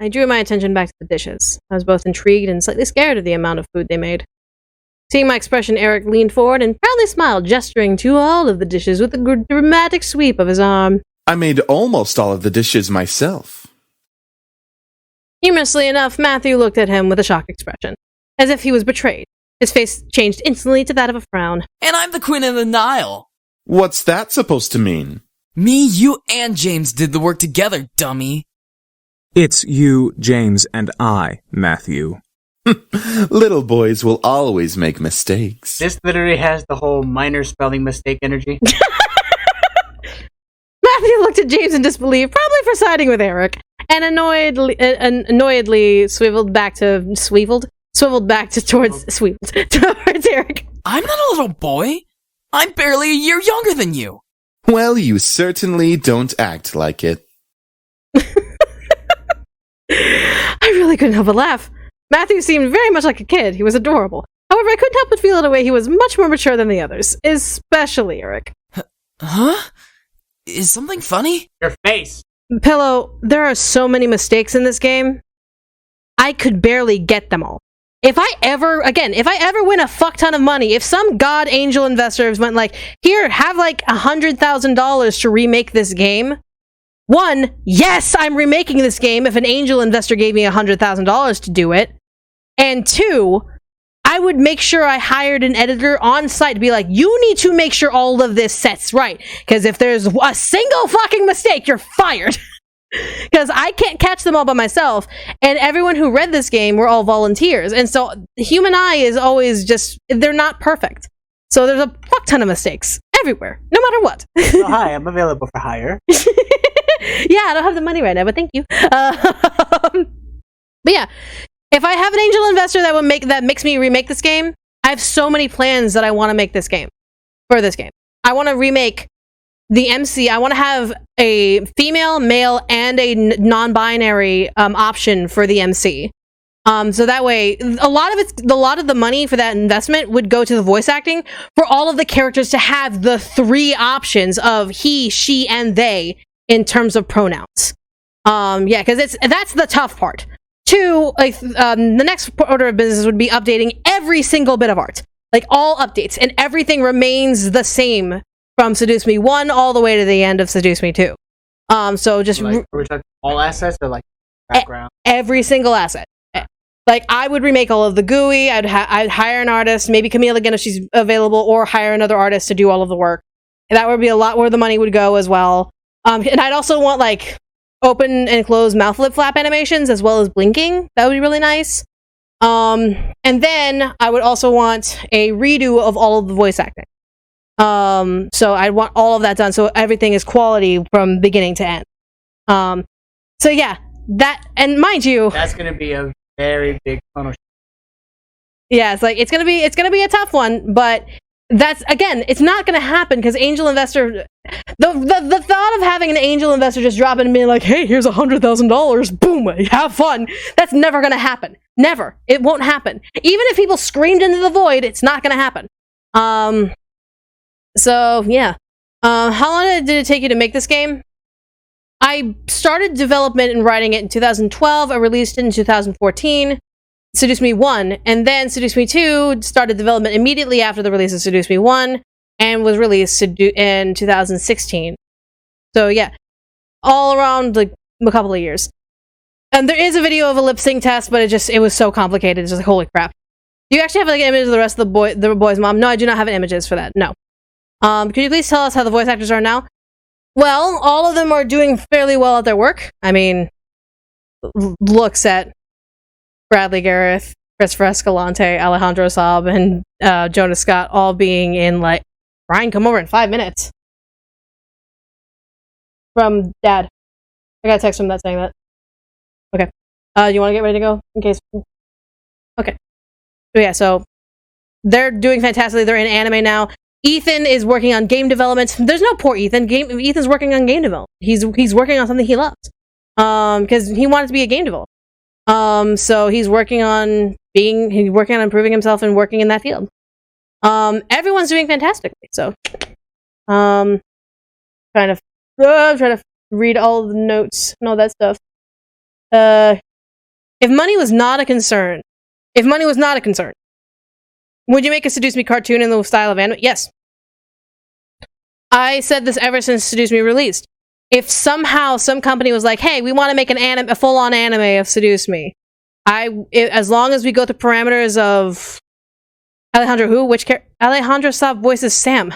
I drew my attention back to the dishes. I was both intrigued and slightly scared of the amount of food they made. Seeing my expression, Eric leaned forward and proudly smiled, gesturing to all of the dishes with a dramatic sweep of his arm. I made almost all of the dishes myself. Humorously enough, Matthew looked at him with a shocked expression, as if he was betrayed. His face changed instantly to that of a frown. And I'm the Queen of the Nile. What's that supposed to mean? Me, you, and James did the work together, dummy. It's you, James, and I, Matthew. Little boys will always make mistakes. This literally has the whole minor spelling mistake energy. Matthew looked at James in disbelief, probably for siding with Eric, and annoyedly swiveled back towards Eric. I'm not a little boy. I'm barely a year younger than you. Well, you certainly don't act like it. I really couldn't help but laugh. Matthew seemed very much like a kid. He was adorable. However, I couldn't help but feel in a way he was much more mature than the others, especially Eric. Huh? Is something funny? Your face. Pillow, there are so many mistakes in this game. I could barely get them all. If I ever win a fuck ton of money, if some god angel investors went like, here, have like $100,000 to remake this game. One, yes, I'm remaking this game if an angel investor gave me $100,000 to do it. And two, I would make sure I hired an editor on site to be like, you need to make sure all of this sets right. Because if there's a single fucking mistake, you're fired. Because I can't catch them all by myself. And everyone who read this game were all volunteers. And so the human eye is always just, they're not perfect. So there's a fuck ton of mistakes everywhere, no matter what. Oh, hi, I'm available for hire. Yeah, I don't have the money right now, but thank you. But yeah, if I have an angel investor that makes me remake this game, I have so many plans that I want to make this game. For this game, I want to remake the MC. I want to have a female, male, and a non-binary option for the MC. So that way, a lot of the money for that investment would go to the voice acting for all of the characters to have the 3 options of he, she, and they in terms of pronouns. Yeah, because that's the tough part. 2, like the next order of business would be updating every single bit of art, like all updates, and everything remains the same from Seduce Me 1 all the way to the end of Seduce Me 2. So just like, are we talking all assets or like background? Every single asset. Like, I would remake all of the GUI. I'd hire an artist, maybe Camille again if she's available, or hire another artist to do all of the work. And that would be a lot where the money would go as well. And I'd also want, like, open and close mouth lip flap animations as well as blinking. That would be really nice. And then I would also want a redo of all of the voice acting. So I'd want all of that done so everything is quality from beginning to end. So yeah, that, and mind you, that's gonna be a very big funnel. Yeah, it's gonna be a tough one, but that's, again, it's not gonna happen because angel investor, the thought of having an angel investor just drop in and being like, hey, here's $100,000, boom, have fun. That's never gonna happen. Never. It won't happen. Even if people screamed into the void, it's not gonna happen. So yeah. How long did it take you to make this game? I started development and writing it in 2012. I released it in 2014. Seduce Me 1, and then Seduce Me 2 started development immediately after the release of Seduce Me 1 and was released in 2016. So yeah, all around like a couple of years. And there is a video of a lip sync test, but it was so complicated. It's just like, holy crap. Do you actually have like an image of the rest of the boy's mom? No, I do not have images for that. No. Could you please tell us how the voice actors are now? Well, all of them are doing fairly well at their work. I mean, looks at Bradley Gareth, Christopher Escalante, Alejandro Saab, and Jonas Scott all being in, like, Brian, come over in 5 minutes. From Dad. I got a text from that saying that. Okay. You want to get ready to go? In case. Okay. So yeah, so they're doing fantastically. They're in anime now. Ethan is working on game development. There's no poor Ethan. Ethan's working on game development. He's working on something he loves. Because he wanted to be a game developer. So he's working on improving himself and working in that field. Everyone's doing fantastically. So, trying to read all the notes and all that stuff. if money was not a concern, would you make a Seduce Me cartoon in the style of anime? Yes. I said this ever since Seduce Me released. If somehow some company was like, hey, we want to make a full-on anime of Seduce Me, as long as we go to parameters of Alejandro who? Which character? Alejandro Saab voices Sam.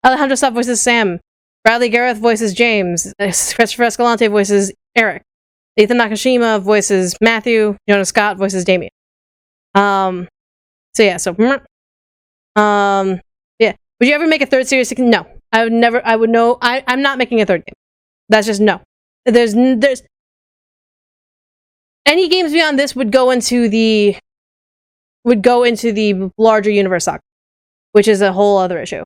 Alejandro Saab voices Sam. Bradley Gareth voices James. Christopher Escalante voices Eric. Ethan Nakashima voices Matthew. Jonas Scott voices Damien. Yeah. Would you ever make a third series? No. I would never. I would know. I'm not making a third game. That's just no. There's any games beyond this would go into the larger universe saga, which is a whole other issue.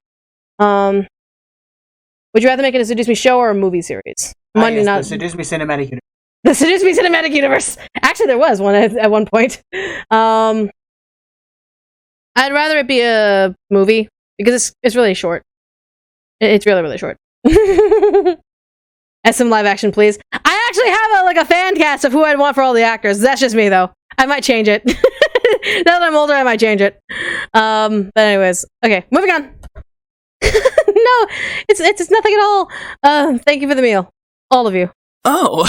Would you rather make it a Seduce Me show or a movie series? The Seduce Me cinematic universe. The Seduce Me cinematic universe. Actually, there was one at one point. I'd rather it be a movie because it's really short. It's really, really short. As some live action, please. I actually have a fan cast of who I'd want for all the actors. That's just me, though. I might change it. Now that I'm older, I might change it. But anyways, okay, moving on. No, it's nothing at all. Thank you for the meal, all of you. Oh,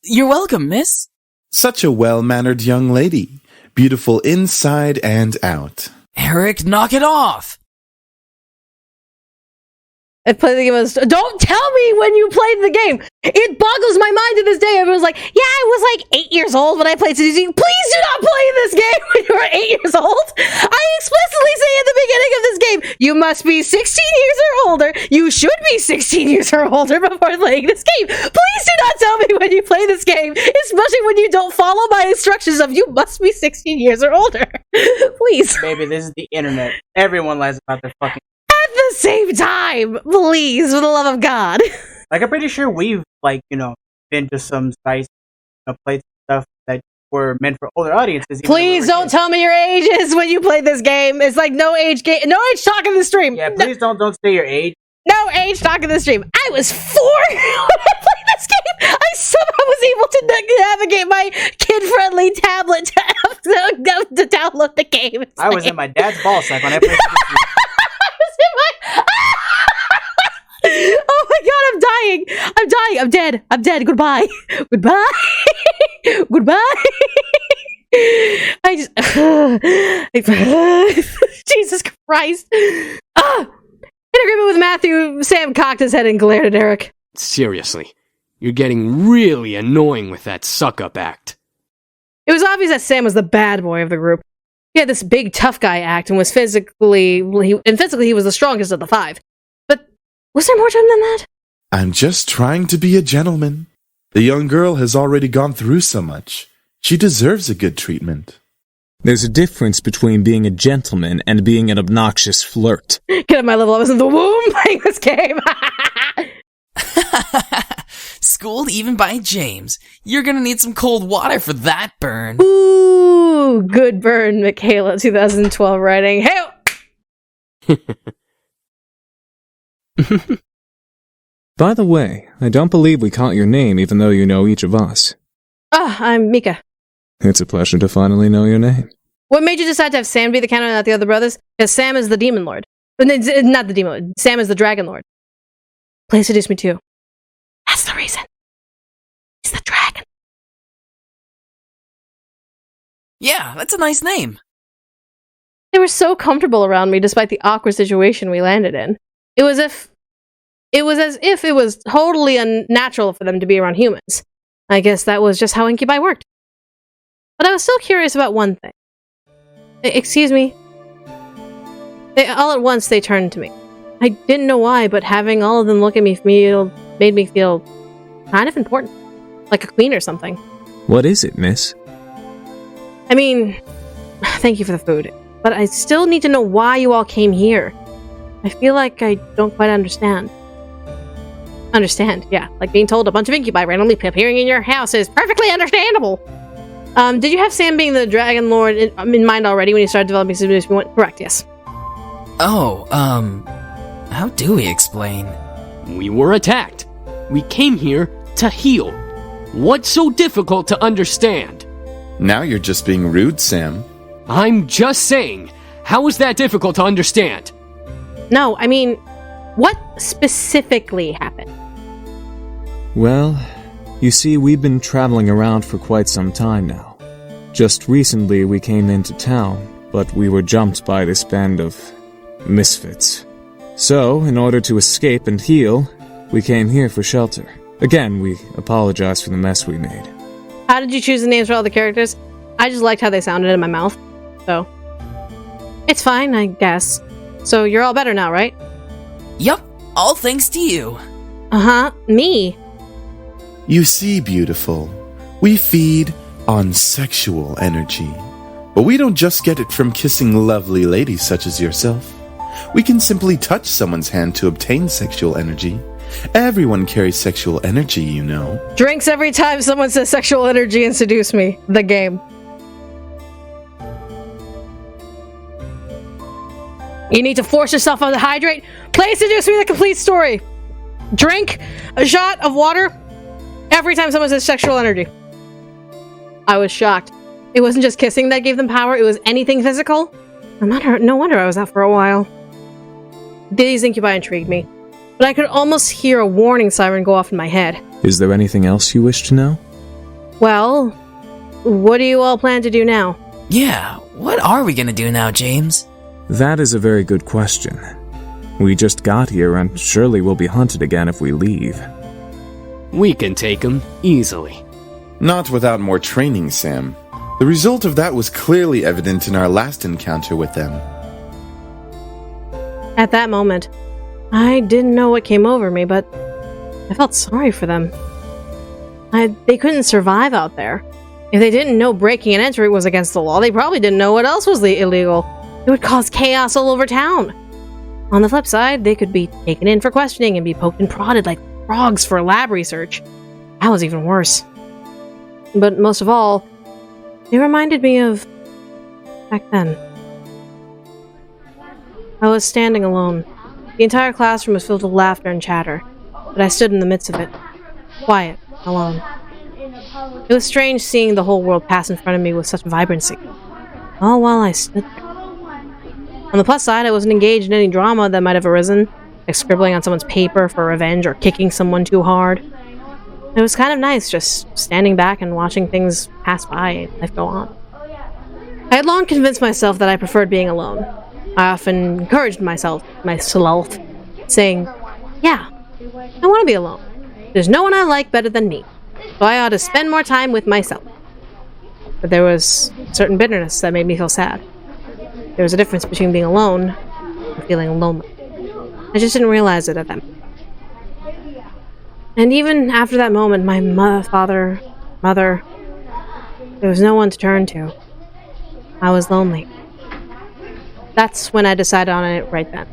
you're welcome, miss. Such a well-mannered young lady. Beautiful inside and out. Eric, knock it off. I played the game. Don't tell me when you played the game. It boggles my mind to this day. Everyone's like, yeah, I was like 8 years old when I played Seduce. Please do not play this game when you were 8 years old. I explicitly say at the beginning of this game, you must be 16 years or older. You should be 16 years or older before playing this game. Please do not tell me when you play this game, especially when you don't follow my instructions of you must be 16 years or older. Please. Baby, this is the internet. Everyone lies about their fucking... At the same time, please, for the love of God. Like, I'm pretty sure we've, been to some sites, played stuff that were meant for older audiences. Please don't tell me your ages when you play this game. It's like no age talk in the stream. Yeah, please don't say your age. No age talk in the stream. I was 4 when I played this game. I somehow was able to navigate my kid-friendly tablet to download the game. I was in my dad's ballsack when I played this game. Oh my god, I'm dying. I'm dead. Goodbye. Goodbye. I just Jesus Christ. In agreement with Matthew, Sam cocked his head and glared at Eric. Seriously, you're getting really annoying with that suck-up act. It was obvious that Sam was the bad boy of the group. He had this big tough guy act and was physically he was the strongest of the 5. But was there more to him than that? I'm just trying to be a gentleman. The young girl has already gone through so much. She deserves a good treatment. There's a difference between being a gentleman and being an obnoxious flirt. Get at my level, I was in the womb playing this game. Schooled even by James. You're gonna need some cold water for that burn. Ooh, good burn, Michaela, 2012 writing. Hey! By the way, I don't believe we caught your name even though you know each of us. I'm Mika. It's a pleasure to finally know your name. What made you decide to have Sam be the canon and not the other brothers? Because Sam is the demon lord. Not the demon lord. Sam is the dragon lord. Please seduce me too. That's the reason. He's the dragon. Yeah, that's a nice name. They were so comfortable around me despite the awkward situation we landed in. It was as if it was totally unnatural for them to be around humans. I guess that was just how incubi worked. But I was still curious about one thing. Excuse me. All at once they turned to me. I didn't know why, but having all of them look at me made me feel kind of important. Like a queen or something. What is it, miss? I mean, thank you for the food. But I still need to know why you all came here. I feel like I don't quite understand. Understand, yeah. Like being told a bunch of incubi randomly appearing in your house is perfectly understandable. Did you have Sam being the Dragon Lord in mind already when you started developing Seduce? Correct, yes. Oh, how do we explain? We were attacked. We came here to heal. What's so difficult to understand? Now you're just being rude, Sam. I'm just saying, how is that difficult to understand? No, I mean, what specifically happened? Well, you see, we've been traveling around for quite some time now. Just recently we came into town, but we were jumped by this band of misfits. So, in order to escape and heal, we came here for shelter. Again, we apologize for the mess we made. How did you choose the names for all the characters? I just liked how they sounded in my mouth, so... It's fine, I guess. So you're all better now, right? Yup, all thanks to you. Uh-huh, me. You see, beautiful, we feed on sexual energy. But we don't just get it from kissing lovely ladies such as yourself. We can simply touch someone's hand to obtain sexual energy. Everyone carries sexual energy, you know. Drinks every time someone says sexual energy and Seduce Me. The game. You need to force yourself to hydrate. Play Seduce Me the complete story. Drink a shot of water every time someone says sexual energy. I was shocked. It wasn't just kissing that gave them power, it was anything physical. No wonder I was out for a while. These incubi intrigued me, but I could almost hear a warning siren go off in my head. Is there anything else you wish to know? Well, what do you all plan to do now? Yeah, what are we gonna do now, James? That is a very good question. We just got here and surely we'll be hunted again if we leave. We can take him easily. Not without more training, Sam. The result of that was clearly evident in our last encounter with them. At that moment, I didn't know what came over me, but I felt sorry for them. They couldn't survive out there. If they didn't know breaking and entering was against the law, they probably didn't know what else was illegal. It would cause chaos all over town. On the flip side, they could be taken in for questioning and be poked and prodded like frogs for lab research. That was even worse. But most of all, they reminded me of back then. I was standing alone. The entire classroom was filled with laughter and chatter, but I stood in the midst of it, quiet, alone. It was strange seeing the whole world pass in front of me with such vibrancy, all while I stood there. On the plus side, I wasn't engaged in any drama that might have arisen, like scribbling on someone's paper for revenge or kicking someone too hard. It was kind of nice just standing back and watching things pass by and life go on. I had long convinced myself that I preferred being alone. I often encouraged myself, saying, yeah, I want to be alone. There's no one I like better than me, so I ought to spend more time with myself. But there was a certain bitterness that made me feel sad. There was a difference between being alone and feeling lonely. I just didn't realize it at that moment. And even after that moment, my mother, there was no one to turn to. I was lonely. That's when I decided on it right then.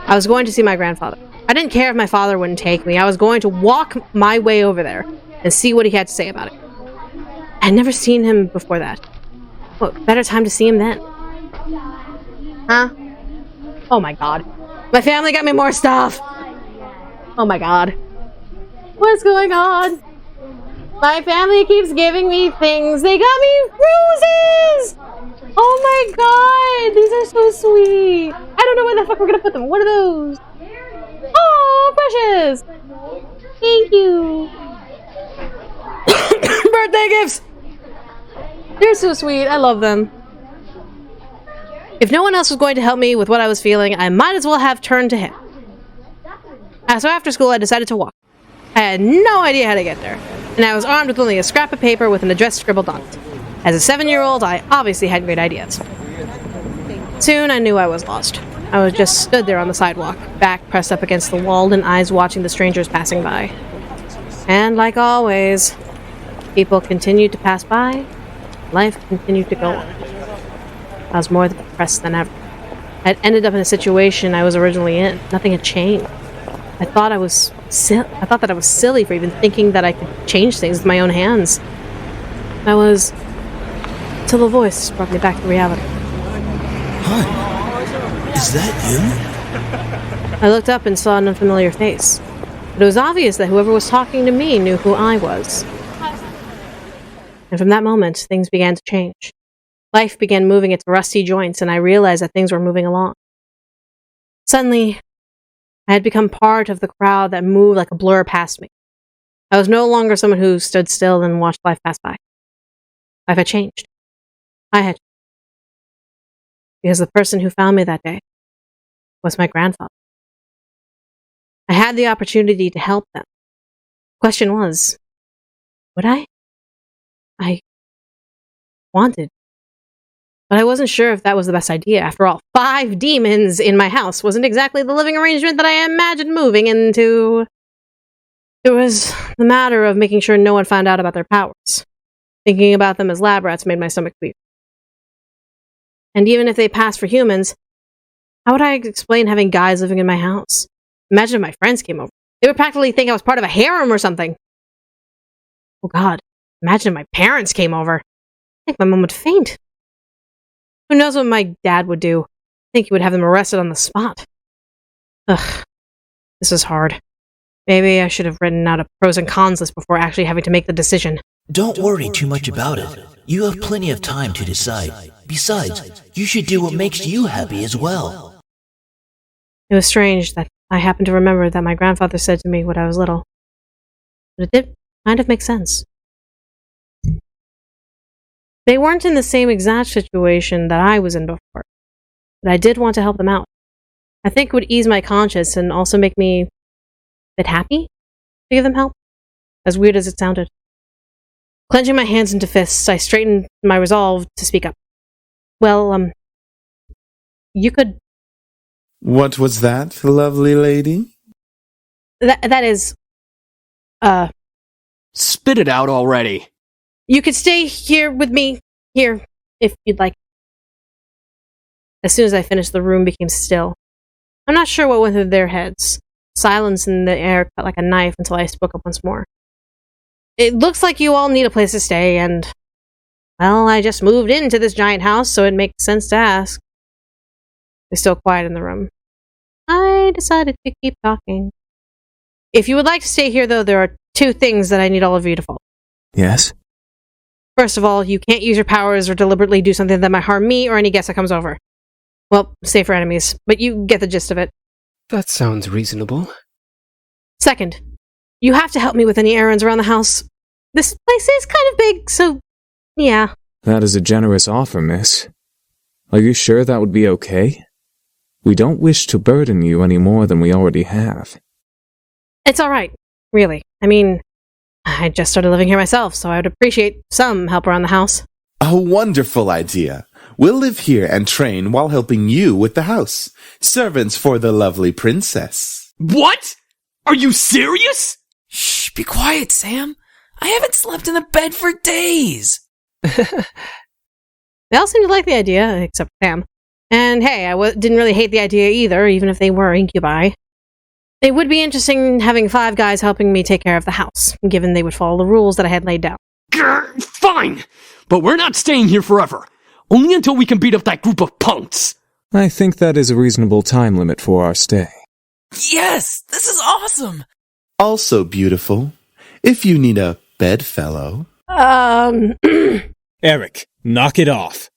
I was going to see my grandfather. I didn't care if my father wouldn't take me. I was going to walk my way over there and see what he had to say about it. I'd never seen him before that. What better time to see him then? Huh? Oh my god. My family got me more stuff! Oh my god. What's going on? My family keeps giving me things. They got me roses! Oh my god! These are so sweet. I don't know where the fuck we're gonna put them. What are those? Oh, precious! Thank you. Birthday gifts! They're so sweet. I love them. If no one else was going to help me with what I was feeling, I might as well have turned to him. So after school, I decided to walk. I had no idea how to get there, and I was armed with only a scrap of paper with an address scribbled on it. As a 7-year-old, I obviously had great ideas. Soon, I knew I was lost. I was just stood there on the sidewalk, back pressed up against the wall and eyes watching the strangers passing by. And like always, people continued to pass by, life continued to go on. I was more depressed than ever. I had ended up in a situation I was originally in. Nothing had changed. I thought that I was silly for even thinking that I could change things with my own hands. Till a voice brought me back to reality. Hun, is that I looked up and saw an unfamiliar face. But it was obvious that whoever was talking to me knew who I was. And from that moment, things began to change. Life began moving its rusty joints, and I realized that things were moving along. Suddenly, I had become part of the crowd that moved like a blur past me. I was no longer someone who stood still and watched life pass by. Life had changed. I had. Because the person who found me that day was my grandfather. I had the opportunity to help them. The question was, would I? I wanted. But I wasn't sure if that was the best idea. After all, 5 demons in my house wasn't exactly the living arrangement that I imagined moving into. It was the matter of making sure no one found out about their powers. Thinking about them as lab rats made my stomach weep. And even if they passed for humans, how would I explain having guys living in my house? Imagine if my friends came over. They would practically think I was part of a harem or something. Oh God, imagine if my parents came over. I think my mom would faint. Who knows what my dad would do? I think he would have them arrested on the spot. Ugh, this is hard. Maybe I should have written out a pros and cons list before actually having to make the decision. Don't worry too much about it. You have plenty of time to decide. Besides, you should do what makes you happy as well. It was strange that I happened to remember that my grandfather said to me when I was little. But it did kind of make sense. They weren't in the same exact situation that I was in before, but I did want to help them out. I think it would ease my conscience and also make me a bit happy to give them help, as weird as it sounded. Clenching my hands into fists, I straightened my resolve to speak up. Well, you could... What was that, lovely lady? That is... Spit it out already. You could stay here with me, here, if you'd like. As soon as I finished, the room became still. I'm not sure what went through their heads. Silence in the air cut like a knife until I spoke up once more. It looks like you all need a place to stay, and... well, I just moved into this giant house, so it makes sense to ask. It's still quiet in the room. I decided to keep talking. If you would like to stay here, though, there are 2 things that I need all of you to follow. Yes? First of all, you can't use your powers or deliberately do something that might harm me or any guest that comes over. Well, save for enemies, but you get the gist of it. That sounds reasonable. Second, you have to help me with any errands around the house. This place is kind of big, so yeah. That is a generous offer, miss. Are you sure that would be okay? We don't wish to burden you any more than we already have. It's alright, really. I mean, I just started living here myself, so I would appreciate some help around the house. A wonderful idea. We'll live here and train while helping you with the house. Servants for the lovely princess. What? Are you serious? Shh, be quiet, Sam. I haven't slept in a bed for days. They all seem to like the idea, except Sam. And hey, I didn't really hate the idea either, even if they were incubi. It would be interesting having 5 guys helping me take care of the house, given they would follow the rules that I had laid down. Grr, fine, but we're not staying here forever. Only until we can beat up that group of punks. I think that is a reasonable time limit for our stay. Yes, this is awesome. Also beautiful. If you need a bedfellow. Eric, knock it off.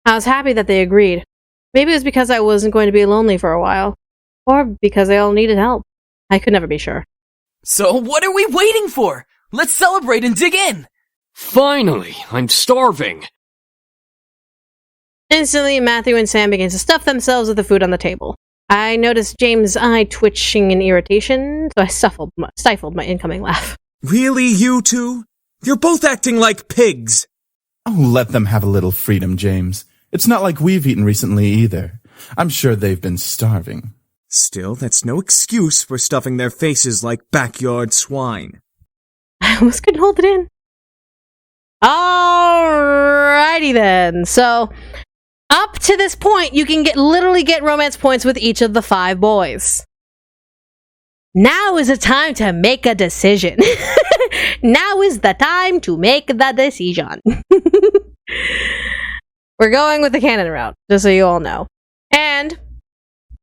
I was happy that they agreed. Maybe it was because I wasn't going to be lonely for a while. Or because they all needed help. I could never be sure. So what are we waiting for? Let's celebrate and dig in. Finally, I'm starving. Instantly, Matthew and Sam began to stuff themselves with the food on the table. I noticed James' eye twitching in irritation, so I stifled my incoming laugh. Really, you two? You're both acting like pigs. Oh, let them have a little freedom, James. It's not like we've eaten recently either. I'm sure they've been starving. Still, that's no excuse for stuffing their faces like backyard swine. I almost couldn't hold it in. Alrighty then. So, up to this point, you can literally get romance points with each of the 5 boys. Now is the time to make a decision. Now is the time to make the decision. We're going with the canon route, just so you all know. And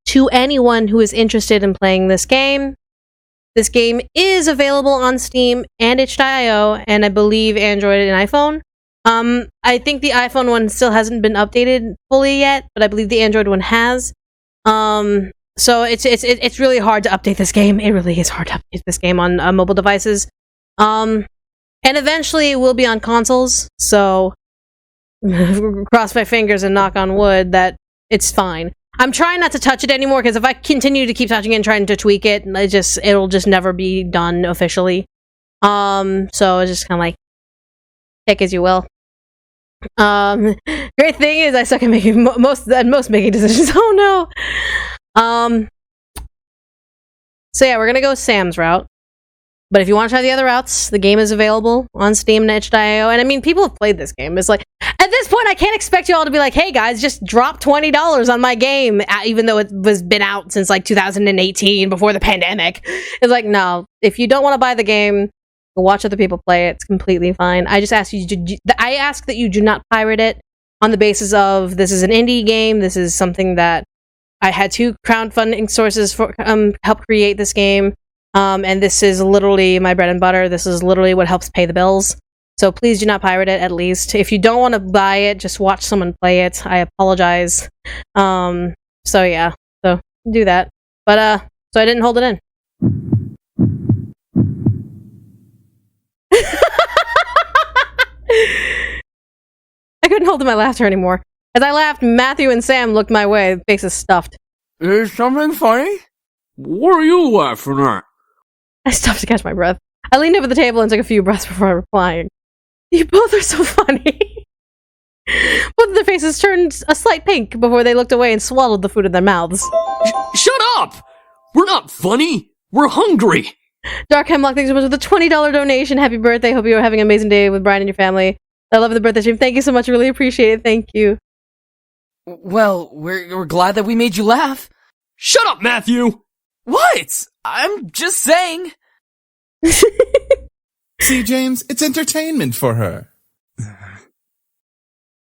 to anyone who is interested in playing this game, This game is available on Steam and itch.io, and I believe Android and iPhone. I think the iPhone one still hasn't been updated fully yet, but I believe the Android one has. So it's really hard to update this game. It really is hard to update this game on mobile devices. And eventually it will be on consoles, so cross my fingers and knock on wood that it's fine. I'm trying not to touch it anymore, because if I continue to keep touching it and trying to tweak it, it'll just never be done officially. So it's just kind of like, take as you will. Great thing is I suck at making most making decisions. Oh no. So yeah, we're gonna go Sam's route. But if you want to try the other routes, the game is available on Steam and itch.io. And I mean, people have played this game. It's like, at this point, I can't expect you all to be like, hey guys, just drop $20 on my game, even though it was been out since like 2018 before the pandemic. It's like, no, if you don't want to buy the game, watch other people play it. It's completely fine. I just ask you I ask that you do not pirate it on the basis of this is an indie game. This is something that I had 2 crowdfunding sources for help create this game. And this is literally my bread and butter. This is literally what helps pay the bills. So please do not pirate it, at least. If you don't want to buy it, just watch someone play it. I apologize. So yeah. So do that. But so I didn't hold it in. I couldn't hold in my laughter anymore. As I laughed, Matthew and Sam looked my way, faces stuffed. Is something funny? What are you laughing at? I stopped to catch my breath. I leaned over the table and took a few breaths before replying. You both are so funny. Both of their faces turned a slight pink before they looked away and swallowed the food in their mouths. Shut up! We're not funny. We're hungry. Dark Hemlock, thanks so much for the $20 donation. Happy birthday. Hope you're having an amazing day with Brian and your family. I love the birthday stream. Thank you so much. I really appreciate it. Thank you. Well, we're glad that we made you laugh. Shut up, Matthew! What? I'm just saying. See, James, it's entertainment for her.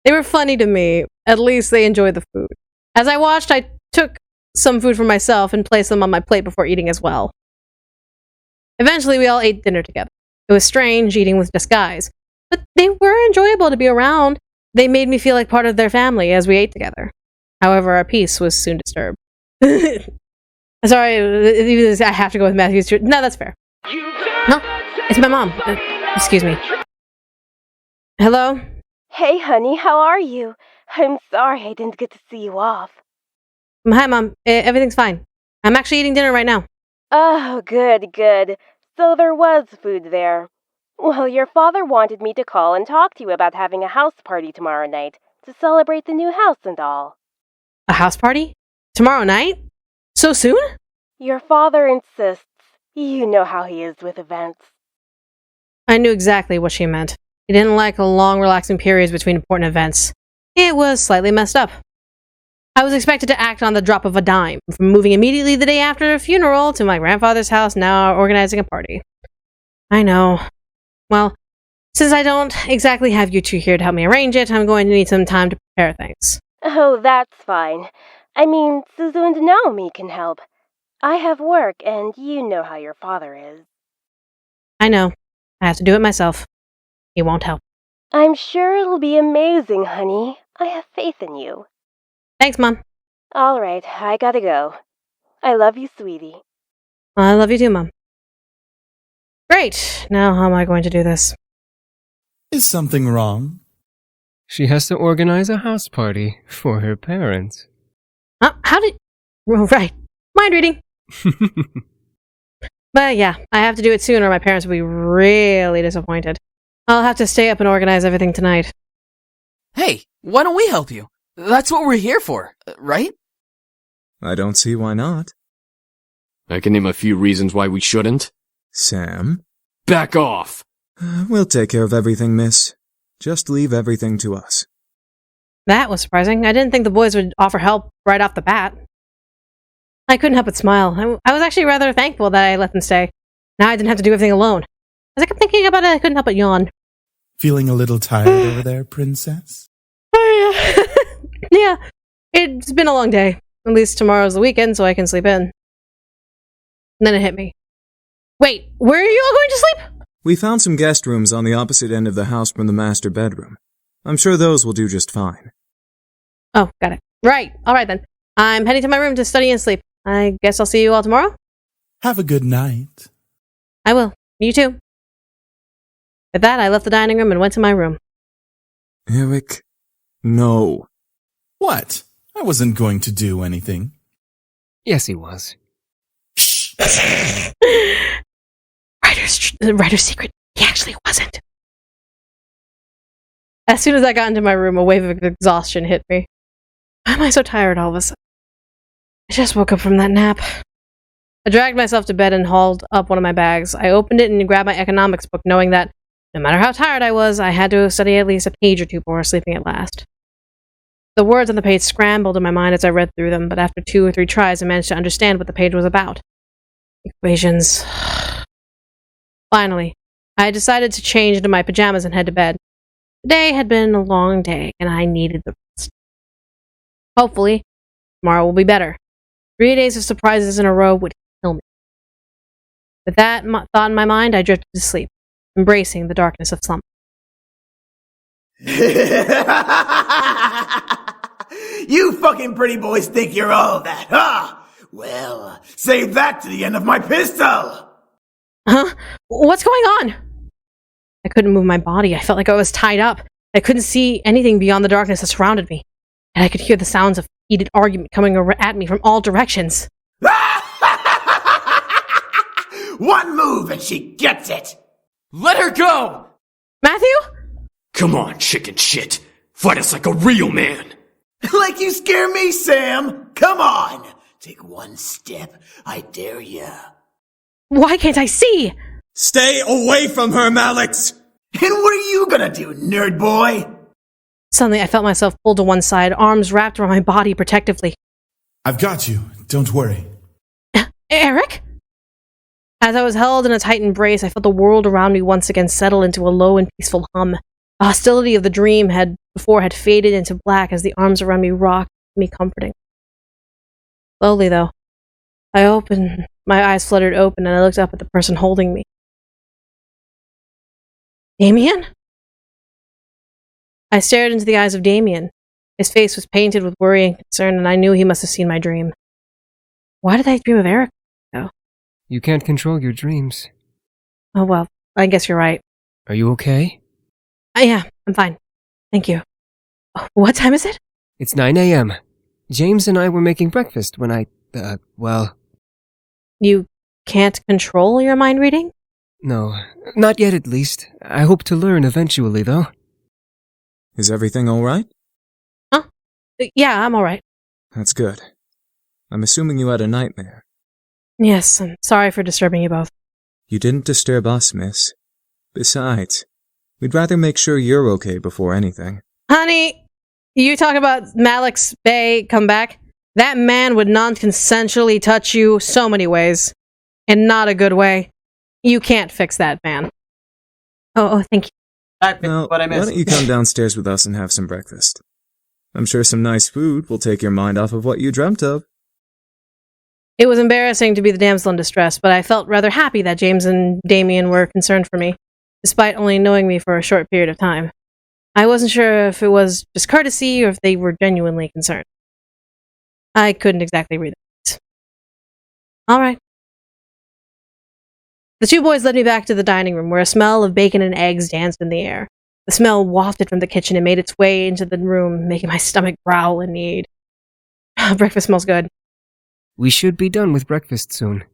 They were funny to me. At least they enjoyed the food. As I watched, I took some food for myself and placed them on my plate before eating as well. Eventually, we all ate dinner together. It was strange eating with just guys, but they were enjoyable to be around. They made me feel like part of their family as we ate together. However, our peace was soon disturbed. Sorry, I have to go with Matthew's truth. No, that's fair. Huh? It's my mom. Excuse me. Hello? Hey, honey, how are you? I'm sorry I didn't get to see you off. Hi, Mom. Everything's fine. I'm actually eating dinner right now. Oh, good. So there was food there. Well, your father wanted me to call and talk to you about having a house party tomorrow night to celebrate the new house and all. A house party? Tomorrow night? So soon? Your father insists. You know how he is with events. I knew exactly what she meant. He didn't like long, relaxing periods between important events. It was slightly messed up. I was expected to act on the drop of a dime, from moving immediately the day after a funeral to my grandfather's house, now organizing a party. I know. Well, since I don't exactly have you two here to help me arrange it, I'm going to need some time to prepare things. Oh, that's fine. I mean, Suzu and Naomi can help. I have work, and you know how your father is. I know. I have to do it myself. He won't help. I'm sure it'll be amazing, honey. I have faith in you. Thanks, Mom. All right, I gotta go. I love you, sweetie. I love you too, Mom. Great. Now how am I going to do this? Is something wrong? She has to organize a house party for her parents. How did... Oh, right. Mind reading. But yeah, I have to do it soon or my parents will be really disappointed. I'll have to stay up and organize everything tonight. Hey, why don't we help you? That's what we're here for, right? I don't see why not. I can name a few reasons why we shouldn't. Sam? Back off! We'll take care of everything, miss. Just leave everything to us. That was surprising. I didn't think the boys would offer help right off the bat. I couldn't help but smile. I was actually rather thankful that I let them stay. Now I didn't have to do everything alone. As I kept thinking about it, I couldn't help but yawn. Feeling a little tired over there, princess? Oh, yeah. Yeah, it's been a long day. At least tomorrow's the weekend, so I can sleep in. And then it hit me. Wait, where are you all going to sleep? We found some guest rooms on the opposite end of the house from the master bedroom. I'm sure those will do just fine. Oh, got it. Right. All right, then. I'm heading to my room to study and sleep. I guess I'll see you all tomorrow? Have a good night. I will. You too. With that, I left the dining room and went to my room. Eric, no. What? I wasn't going to do anything. Yes, he was. Writer's secret. He actually wasn't. As soon as I got into my room, a wave of exhaustion hit me. Why am I so tired all of a sudden? I just woke up from that nap. I dragged myself to bed and hauled up one of my bags. I opened it and grabbed my economics book, knowing that no matter how tired I was, I had to study at least a page or two before sleeping at last. The words on the page scrambled in my mind as I read through them, but after 2 or 3 tries, I managed to understand what the page was about. Equations. Finally, I decided to change into my pajamas and head to bed. The day had been a long day, and I needed the rest. Hopefully, tomorrow will be better. 3 days of surprises in a row would kill me. With that thought in my mind, I drifted to sleep, embracing the darkness of slumber. You fucking pretty boys think you're all that, huh? Well, save that to the end of my pistol! Huh? What's going on? I couldn't move my body. I felt like I was tied up. I couldn't see anything beyond the darkness that surrounded me. And I could hear the sounds of heated argument coming at me from all directions. One move and she gets it! Let her go! Matthew? Come on, chicken shit. Fight us like a real man. Like you scare me, Sam! Come on! Take one step, I dare ya. Why can't I see? Stay away from her, Malix! And what are you gonna do, nerd boy? Suddenly, I felt myself pulled to one side, arms wrapped around my body protectively. I've got you. Don't worry. Eric? As I was held in a tight embrace, I felt the world around me once again settle into a low and peaceful hum. The hostility of the dream had faded into black as the arms around me rocked me comforting. Slowly, though, my eyes fluttered open and I looked up at the person holding me. Damien? I stared into the eyes of Damien. His face was painted with worry and concern, and I knew he must have seen my dream. Why did I dream of Eric, though? You can't control your dreams. Oh well, I guess you're right. Are you okay? Yeah, I'm fine. Thank you. What time is it? It's 9 a.m. James and I were making breakfast when well... You can't control your mind reading? No, not yet at least. I hope to learn eventually, though. Is everything alright? Huh? Yeah, I'm alright. That's good. I'm assuming you had a nightmare. Yes, I'm sorry for disturbing you both. You didn't disturb us, miss. Besides, we'd rather make sure you're okay before anything. Honey, you talk about Malix Bay come back? That man would non-consensually touch you so many ways. In not a good way. You can't fix that man. Oh, thank you. Now, what I missed. Why don't you come downstairs with us and have some breakfast? I'm sure some nice food will take your mind off of what you dreamt of. It was embarrassing to be the damsel in distress, but I felt rather happy that James and Damien were concerned for me, despite only knowing me for a short period of time. I wasn't sure if it was just courtesy or if they were genuinely concerned. I couldn't exactly read it. Alright. The 2 boys led me back to the dining room, where a smell of bacon and eggs danced in the air. The smell wafted from the kitchen and made its way into the room, making my stomach growl in need. Breakfast smells good. We should be done with breakfast soon.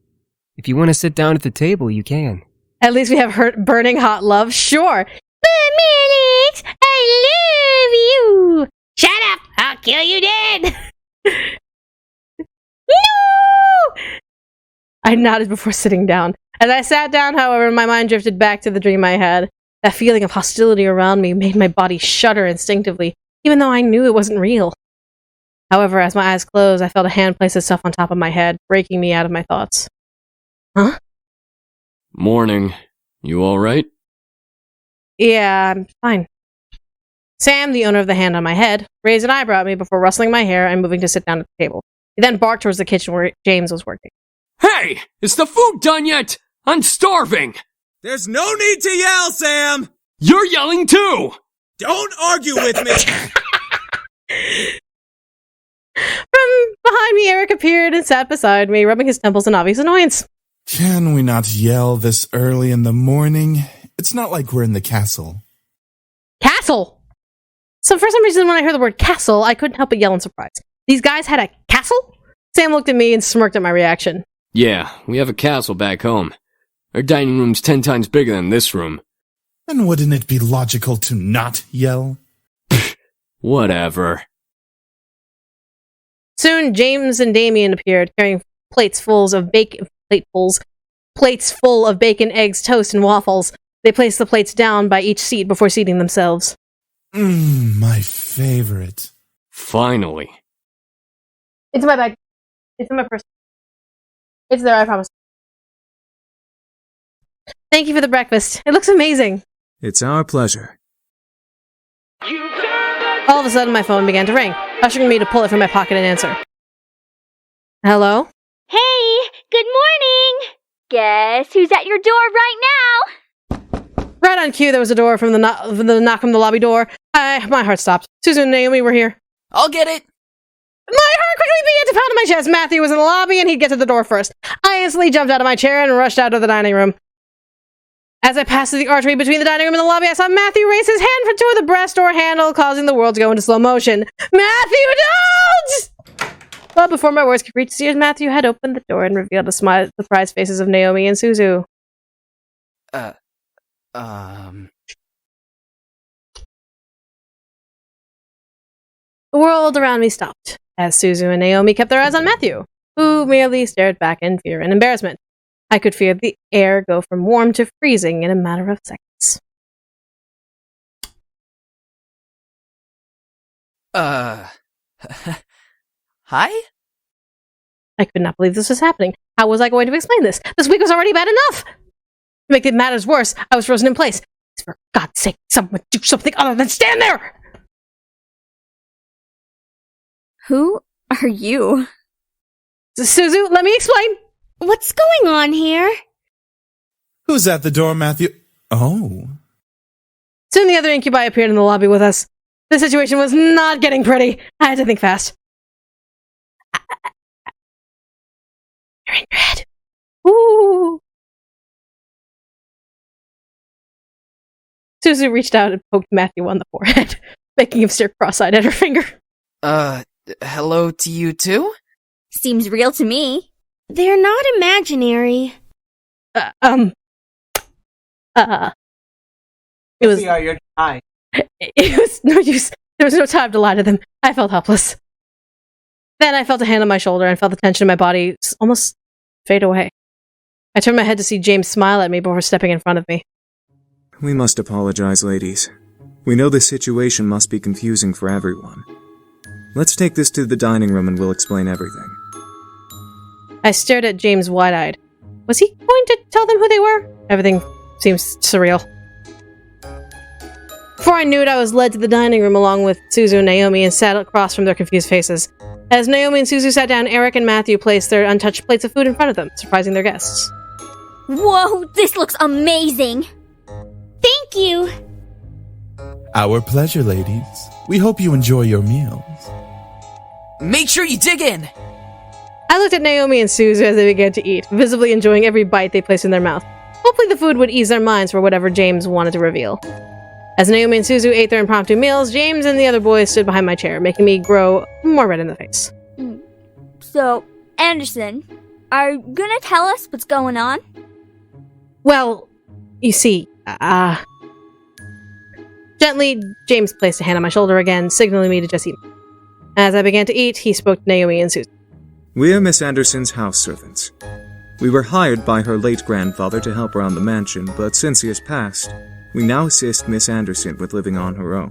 If you want to sit down at the table, you can. At least we have burning hot love, sure. But Manix, I love you! Shut up! I'll kill you dead! No! I nodded before sitting down. As I sat down, however, my mind drifted back to the dream I had. That feeling of hostility around me made my body shudder instinctively, even though I knew it wasn't real. However, as my eyes closed, I felt a hand place itself on top of my head, breaking me out of my thoughts. Huh? Morning. You alright? Yeah, I'm fine. Sam, the owner of the hand on my head, raised an eyebrow at me before rustling my hair and moving to sit down at the table. He then barked towards the kitchen where James was working. Hey! Is the food done yet? I'm starving! There's no need to yell, Sam! You're yelling too! Don't argue with me! From behind me, Eric appeared and sat beside me, rubbing his temples in obvious annoyance. Can we not yell this early in the morning? It's not like we're in the castle. Castle! So for some reason, when I heard the word castle, I couldn't help but yell in surprise. These guys had a castle? Sam looked at me and smirked at my reaction. Yeah, we have a castle back home. Our dining room's 10 times bigger than this room. Then wouldn't it be logical to not yell? Whatever. Soon, James and Damien appeared, carrying plates full of bacon, eggs, toast, and waffles. They placed the plates down by each seat before seating themselves. My favorite. Finally. It's in my bag. It's in my purse. It's there, I promise. Thank you for the breakfast. It looks amazing. It's our pleasure. All of a sudden, my phone began to ring, ushering me to pull it from my pocket and answer. Hello? Hey, good morning! Guess who's at your door right now? Right on cue, there was a door from the knock from the lobby door. My heart stopped. Susan and Naomi were here. I'll get it. My heart quickly began to pound in my chest. Matthew was in the lobby, and he'd get to the door first. I instantly jumped out of my chair and rushed out of the dining room. As I passed through the archway between the dining room and the lobby, I saw Matthew raise his hand toward the brass door handle, causing the world to go into slow motion. Matthew, don't! But before my words could reach his ears, Matthew had opened the door and revealed the surprised faces of Naomi and Suzu. The world around me stopped, as Suzu and Naomi kept their eyes on Matthew, who merely stared back in fear and embarrassment. I could feel the air go from warm to freezing in a matter of seconds. Hi? I could not believe this was happening. How was I going to explain this? This week was already bad enough! To make it matters worse, I was frozen in place. For God's sake, someone do something other than stand there! Who are you? Suzu, let me explain! What's going on here? Who's at the door, Matthew? Oh. Soon the other incubi appeared in the lobby with us. The situation was not getting pretty. I had to think fast. You're in your head. Ooh. Suzu reached out and poked Matthew on the forehead, making him stare cross-eyed at her finger. Hello to you too? Seems real to me. They're not imaginary. It was... You're high. It was no use. There was no time to lie to them. I felt helpless. Then I felt a hand on my shoulder and felt the tension in my body almost fade away. I turned my head to see James smile at me before stepping in front of me. We must apologize, ladies. We know this situation must be confusing for everyone. Let's take this to the dining room and we'll explain everything. I stared at James wide-eyed. Was he going to tell them who they were? Everything seems surreal. Before I knew it, I was led to the dining room along with Suzu and Naomi and sat across from their confused faces. As Naomi and Suzu sat down, Eric and Matthew placed their untouched plates of food in front of them, surprising their guests. Whoa, this looks amazing! Thank you! Our pleasure, ladies. We hope you enjoy your meals. Make sure you dig in! I looked at Naomi and Suzu as they began to eat, visibly enjoying every bite they placed in their mouth. Hopefully the food would ease their minds for whatever James wanted to reveal. As Naomi and Suzu ate their impromptu meals, James and the other boys stood behind my chair, making me grow more red in the face. So, Anderson, are you gonna tell us what's going on? Well, you see, Gently, James placed a hand on my shoulder again, signaling me to just eat. As I began to eat, he spoke to Naomi and Susan. We are Miss Anderson's house servants. We were hired by her late grandfather to help around the mansion, but since he has passed, we now assist Miss Anderson with living on her own.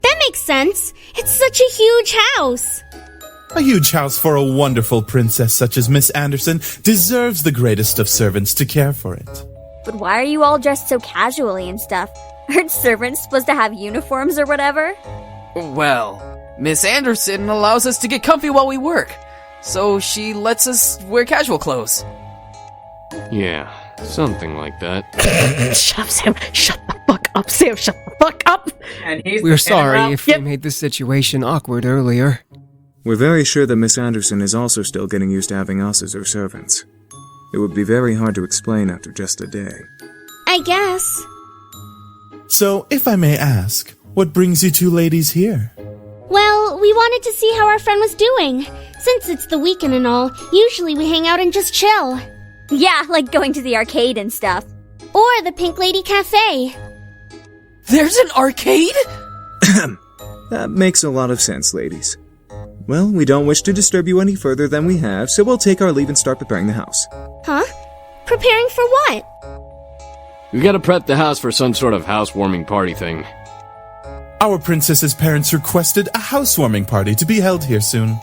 That makes sense. It's such a huge house. A huge house for a wonderful princess such as Miss Anderson deserves the greatest of servants to care for it. But why are you all dressed so casually and stuff? Aren't servants supposed to have uniforms or whatever? Well, Miss Anderson allows us to get comfy while we work, so she lets us wear casual clothes. Yeah, Something like that. Shut up, Sam. Shut the fuck up, Sam. Shut the fuck up. And he's We're sorry if we made this situation awkward earlier. We're very sure that Miss Anderson is also still getting used to having us as her servants. It would be very hard to explain after just a day. I guess. So, if I may ask, what brings you two ladies here? Well, we wanted to see how our friend was doing. Since it's the weekend and all, usually we hang out and just chill. Yeah, like going to the arcade and stuff. Or the Pink Lady Cafe. There's an arcade? That makes a lot of sense, ladies. Well, we don't wish to disturb you any further than we have, so we'll take our leave and start preparing the house. Huh? Preparing for what? We gotta prep the house for some sort of housewarming party thing. Our princess's parents requested a housewarming party to be held here soon.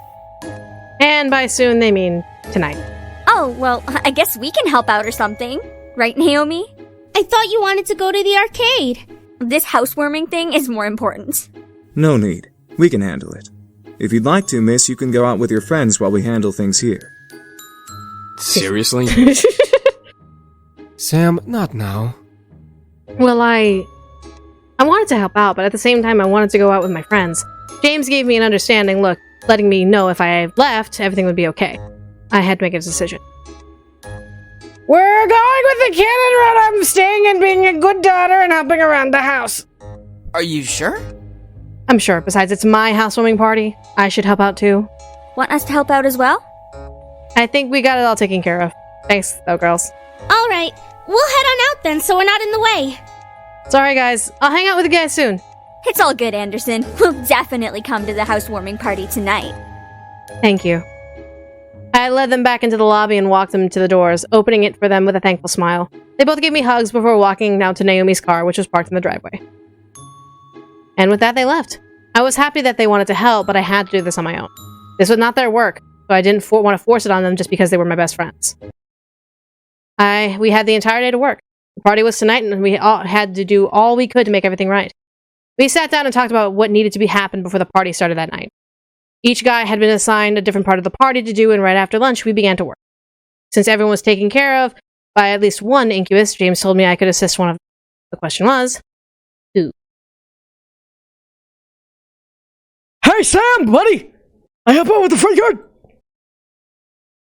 And by soon, they mean tonight. Oh, well, I guess we can help out or something. Right, Naomi? I thought you wanted to go to the arcade. This housewarming thing is more important. No need. We can handle it. If you'd like to, miss, you can go out with your friends while we handle things here. Seriously? Sam, not now. Well, I wanted to help out, but at the same time, I wanted to go out with my friends. James gave me an understanding look, letting me know if I left, everything would be okay. I had to make a decision. We're going with the cannon run. I'm staying and being a good daughter and helping around the house. Are you sure? I'm sure. Besides, it's my housewarming party. I should help out too. Want us to help out as well? I think we got it all taken care of. Thanks, though, girls. Alright, we'll head on out then so we're not in the way. Sorry, guys. I'll hang out with you guys soon. It's all good, Anderson. We'll definitely come to the housewarming party tonight. Thank you. I led them back into the lobby and walked them to the doors, opening it for them with a thankful smile. They both gave me hugs before walking down to Naomi's car, which was parked in the driveway. And with that, they left. I was happy that they wanted to help, but I had to do this on my own. This was not their work, so I didn't want to force it on them just because they were my best friends. We had the entire day to work. The party was tonight, and we all had to do all we could to make everything right. We sat down and talked about what needed to be happened before the party started that night. Each guy had been assigned a different part of the party to do, and right after lunch, we began to work. Since everyone was taken care of by at least one incubus, James told me I could assist one of them. The question was, who? Hey, Sam, buddy! I help out with the front yard!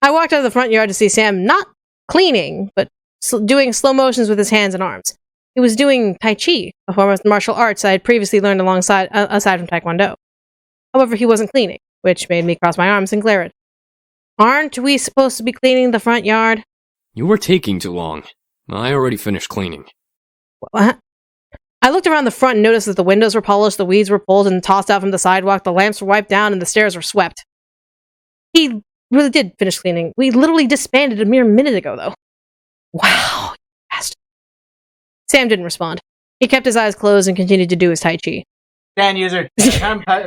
I walked out of the front yard to see Sam not cleaning, but doing slow motions with his hands and arms. He was doing Tai Chi, a form of martial arts I had previously learned aside from Taekwondo. However, he wasn't cleaning, which made me cross my arms and glare at him. Aren't we supposed to be cleaning the front yard? You were taking too long. I already finished cleaning. What? I looked around the front and noticed that the windows were polished, the weeds were pulled and tossed out from the sidewalk, the lamps were wiped down, and the stairs were swept. He really did finish cleaning. We literally disbanded a mere minute ago, though. Wow, you bastard. Sam didn't respond. He kept his eyes closed and continued to do his Tai Chi. Stand user. Time power.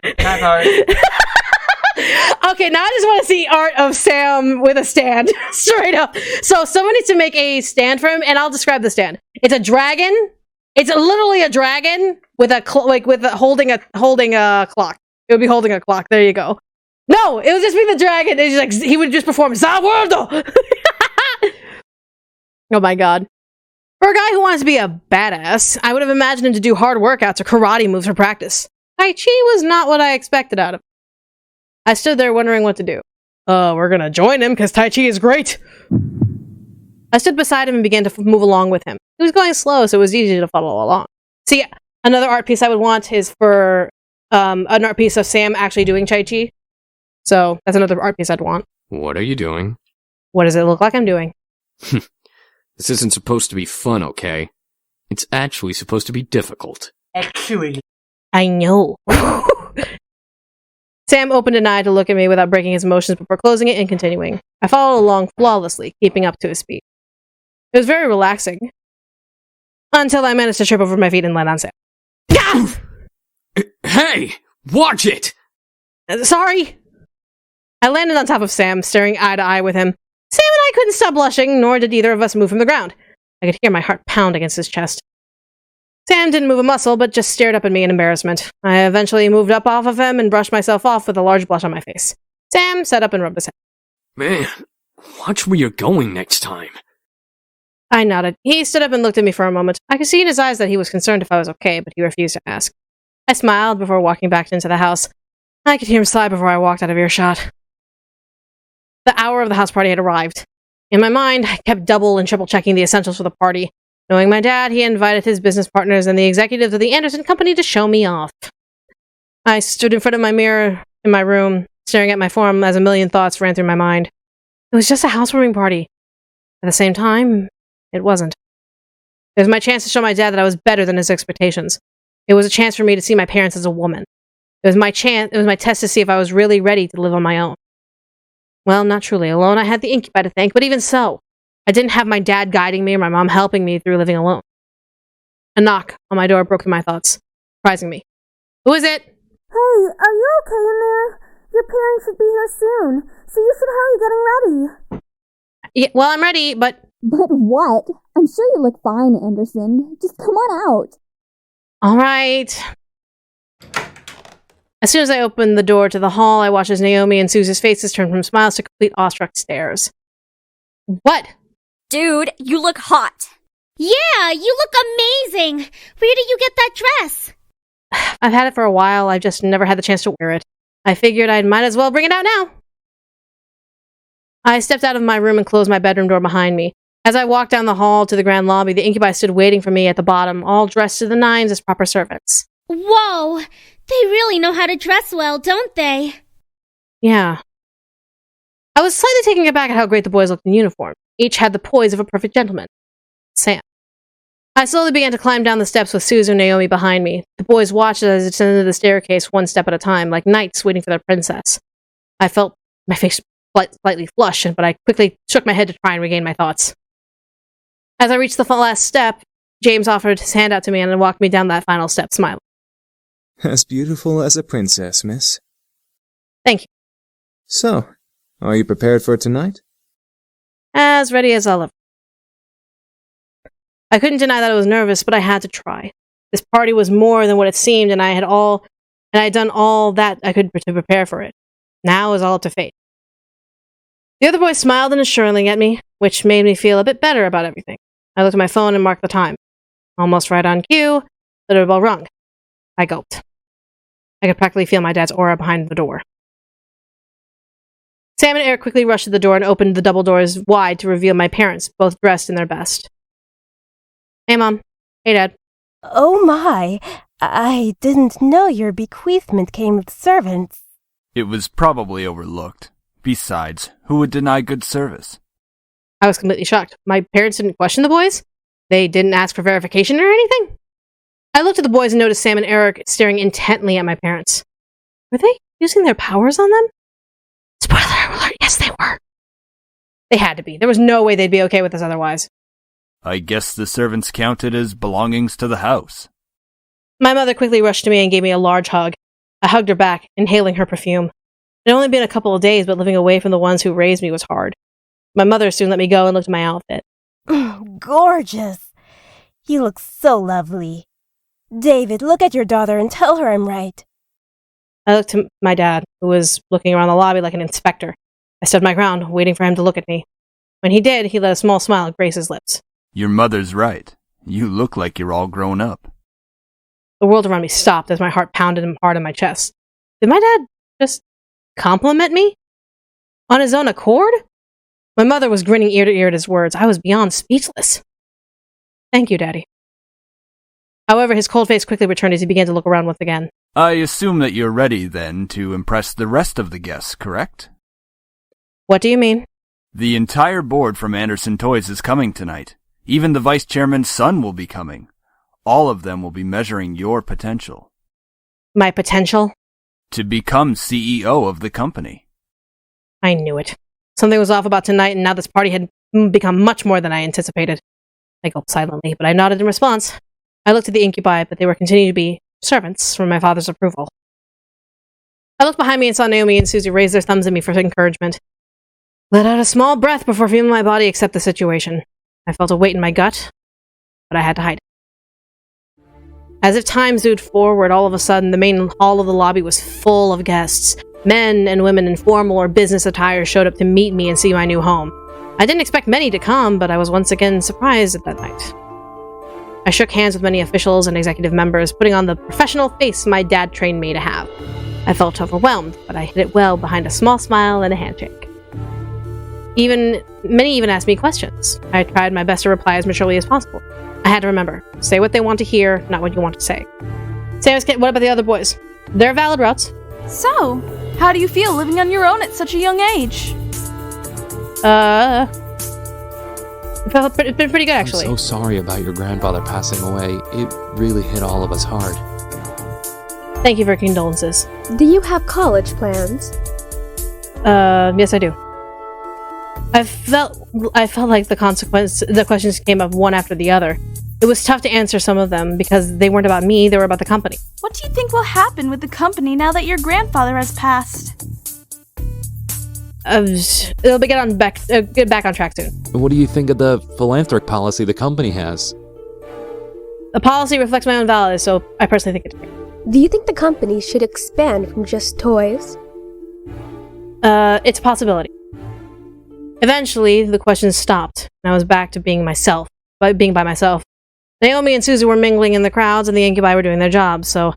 Okay, now I just want to see art of Sam with a stand. Straight up. So someone needs to make a stand for him, and I'll describe the stand. It's a dragon. It's literally a dragon with holding a clock. It would be holding a clock. There you go. No, it would just be the dragon. It's just like he would just perform Zawordo. Oh my god. For a guy who wants to be a badass, I would have imagined him to do hard workouts or karate moves for practice. Tai Chi was not what I expected out of him. I stood there wondering what to do. We're gonna join him because Tai Chi is great. I stood beside him and began to move along with him. He was going slow, so it was easy to follow along. See, another art piece I would want is for an art piece of Sam actually doing Tai Chi. So that's another art piece I'd want. What are you doing? What does it look like I'm doing? This isn't supposed to be fun, okay? It's actually supposed to be difficult. Actually. I know. Sam opened an eye to look at me without breaking his motions before closing it and continuing. I followed along flawlessly, keeping up to his speed. It was very relaxing. Until I managed to trip over my feet and land on Sam. Hey! Watch it! Sorry! I landed on top of Sam, staring eye to eye with him. Sam and I couldn't stop blushing, nor did either of us move from the ground. I could hear my heart pound against his chest. Sam didn't move a muscle, but just stared up at me in embarrassment. I eventually moved up off of him and brushed myself off with a large blush on my face. Sam sat up and rubbed his head. Man, watch where you're going next time. I nodded. He stood up and looked at me for a moment. I could see in his eyes that he was concerned if I was okay, but he refused to ask. I smiled before walking back into the house. I could hear him sigh before I walked out of earshot. The hour of the house party had arrived. In my mind, I kept double and triple checking the essentials for the party. Knowing my dad, he invited his business partners and the executives of the Anderson Company to show me off. I stood in front of my mirror in my room, staring at my form as a million thoughts ran through my mind. It was just a housewarming party. At the same time, it wasn't. It was my chance to show my dad that I was better than his expectations. It was a chance for me to see my parents as a woman. It was my test to see if I was really ready to live on my own. Well, not truly alone. I had the incubi to thank, but even so, I didn't have my dad guiding me or my mom helping me through living alone. A knock on my door broke through my thoughts, surprising me. Who is it? Hey, are you okay in there? Your parents should be here soon, so you should hurry getting ready. Yeah, well, I'm ready, but... But what? I'm sure you look fine, Anderson. Just come on out. All right. As soon as I opened the door to the hall, I watched as Naomi and Susie's faces turned from smiles to complete awestruck stares. What? Dude, you look hot. Yeah, you look amazing. Where did you get that dress? I've had it for a while. I've just never had the chance to wear it. I figured I might as well bring it out now. I stepped out of my room and closed my bedroom door behind me. As I walked down the hall to the grand lobby, the incubi stood waiting for me at the bottom, all dressed to the nines as proper servants. Whoa! They really know how to dress well, don't they? Yeah. I was slightly taken aback at how great the boys looked in uniform. Each had the poise of a perfect gentleman. Sam. I slowly began to climb down the steps with Susan and Naomi behind me. The boys watched as I descended the staircase one step at a time, like knights waiting for their princess. I felt my face slightly flush, but I quickly shook my head to try and regain my thoughts. As I reached the last step, James offered his hand out to me and walked me down that final step, smiling. As beautiful as a princess, miss. Thank you. So, are you prepared for tonight? As ready as I'll ever. I couldn't deny that I was nervous, but I had to try. This party was more than what it seemed, and I had done all that I could to prepare for it. Now it was all up to fate. The other boys smiled assuringly at me, which made me feel a bit better about everything. I looked at my phone and marked the time. Almost right on cue, the doorbell rung. I gulped. I could practically feel my dad's aura behind the door. Sam and Eric quickly rushed to the door and opened the double doors wide to reveal my parents, both dressed in their best. Hey, Mom. Hey, Dad. Oh my, I didn't know your bequeathment came with servants. It was probably overlooked. Besides, who would deny good service? I was completely shocked. My parents didn't question the boys? They didn't ask for verification or anything? I looked at the boys and noticed Sam and Eric staring intently at my parents. Were they using their powers on them? Spoiler alert, yes they were. They had to be. There was no way they'd be okay with this otherwise. I guess the servants counted as belongings to the house. My mother quickly rushed to me and gave me a large hug. I hugged her back, inhaling her perfume. It had only been a couple of days, but living away from the ones who raised me was hard. My mother soon let me go and looked at my outfit. Gorgeous. You look so lovely. David, look at your daughter and tell her I'm right. I looked to my dad, who was looking around the lobby like an inspector. I stood my ground, waiting for him to look at me. When he did, he let a small smile grace his lips. Your mother's right. You look like you're all grown up. The world around me stopped as my heart pounded hard in my chest. Did my dad just compliment me? On his own accord? My mother was grinning ear to ear at his words. I was beyond speechless. Thank you, Daddy. However, his cold face quickly returned as he began to look around once again. I assume that you're ready, then, to impress the rest of the guests, correct? What do you mean? The entire board from Anderson Toys is coming tonight. Even the vice chairman's son will be coming. All of them will be measuring your potential. My potential? To become CEO of the company. I knew it. Something was off about tonight, and now this party had become much more than I anticipated. I gulped silently, but I nodded in response. I looked at the incubi, but they were continuing to be servants from my father's approval. I looked behind me and saw Naomi and Susie raise their thumbs at me for encouragement. Let out a small breath before feeling my body accept the situation. I felt a weight in my gut, but I had to hide it. As if time zoomed forward, all of a sudden, the main hall of the lobby was full of guests. Men and women in formal or business attire showed up to meet me and see my new home. I didn't expect many to come, but I was once again surprised at that night. I shook hands with many officials and executive members, putting on the professional face my dad trained me to have. I felt overwhelmed, but I hid it well behind a small smile and a handshake. Many even asked me questions. I tried my best to reply as maturely as possible. I had to remember, say what they want to hear, not what you want to say. Samus, what about the other boys? They're valid routes. So, how do you feel living on your own at such a young age? It's been pretty good, actually. I'm so sorry about your grandfather passing away. It really hit all of us hard. Thank you for your condolences. Do you have college plans? Yes, I do. I felt like the questions came up one after the other. It was tough to answer some of them because they weren't about me, they were about the company. What do you think will happen with the company now that your grandfather has passed? It'll get back on track soon. What do you think of the philanthropic policy the company has? The policy reflects my own values, so I personally think it's great. Do you think the company should expand from just toys? It's a possibility. Eventually, the questions stopped, and I was back to being by myself. Naomi and Susie were mingling in the crowds, and the incubi were doing their jobs, so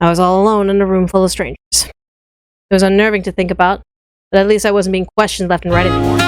I was all alone in a room full of strangers. It was unnerving to think about, but at least I wasn't being questioned left and right anymore.